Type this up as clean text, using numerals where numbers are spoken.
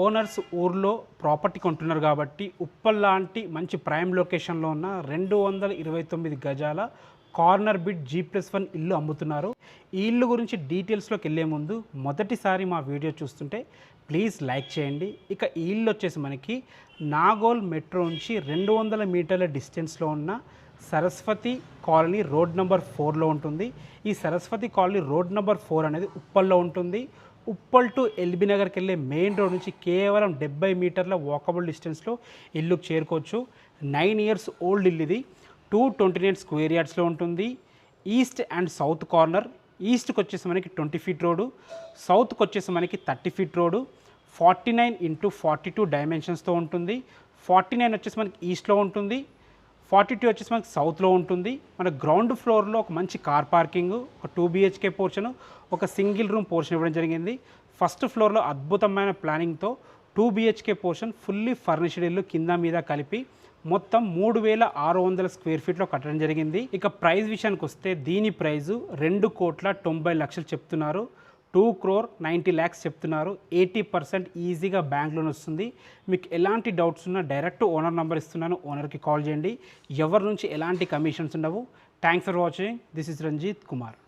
Owners ఊర్లో property కొంటున్నారు కాబట్టి ఉప్పల్ లాంటి మంచి ప్రైమ్ లొకేషన్లో ఉన్న 229 గజాల కార్నర్ బిట్ G+1 ఇల్లు అమ్ముతున్నారు. ఈ ఇల్లు గురించి డీటెయిల్స్లోకి వెళ్ళే ముందు మొదటిసారి మా వీడియో చూస్తుంటే ప్లీజ్ లైక్ చేయండి. ఇక ఈ ఇల్లు వచ్చేసి మనకి నాగోల్ మెట్రో నుంచి 200 మీటర్ల డిస్టెన్స్లో ఉన్న సరస్వతి కాలనీ రోడ్ నెంబర్ 4లో ఉంటుంది. ఈ సరస్వతి కాలనీ రోడ్ నెంబర్ 4 అనేది ఉప్పల్లో ఉంటుంది. ఉప్పల్ టు ఎల్బీ నగర్కి వెళ్ళే మెయిన్ రోడ్ నుంచి కేవలం 70 మీటర్ల వాకబుల్ డిస్టెన్స్లో ఇల్లుకు చేరుకోవచ్చు. 9 ఇయర్స్ ఓల్డ్ ఇల్లు ఇది. 229 స్క్వేర్ యార్డ్స్లో ఉంటుంది. East and south corner. ఈస్ట్కి వచ్చేసి మనకి 20 ఫీట్ రోడ్డు, సౌత్కి వచ్చేసి మనకి 30 ఫీట్ రోడ్డు. 49x42 డైమెన్షన్స్తో ఉంటుంది. 49 వచ్చేసి మనకి ఈస్ట్లో ఉంటుంది, 42 వచ్చేసి మనకి సౌత్లో ఉంటుంది. మన గ్రౌండ్ ఫ్లోర్లో ఒక మంచి కార్ పార్కింగ్, ఒక 2 BHK పోర్షన్, ఒక సింగిల్ రూమ్ పోర్షన్ ఇవ్వడం జరిగింది. ఫస్ట్ ఫ్లోర్లో అద్భుతమైన ప్లానింగ్తో 2 BHK పోర్షన్ ఫుల్లీ ఫర్నిష్డ్ ఇల్లు కింద మీద కలిపి మొత్తం 3600 స్క్వేర్ ఫీట్లో కట్టడం జరిగింది. ఇక ప్రైస్ విషయానికి వస్తే దీని ప్రైజు 2,90,00,000 చెప్తున్నారు. 2,90,00,000 చెప్తున్నారు. 80% ఈజీగా బ్యాంక్ లోన్ వస్తుంది. మీకు ఎలాంటి డౌట్స్ ఉన్నా డైరెక్ట్ ఓనర్ నెంబర్ ఇస్తున్నాను, ఓనర్కి కాల్ చేయండి. ఎవరి నుంచి ఎలాంటి కమిషన్స్ ఉండవు. Thanks for watching. This is Ranjith Kumar.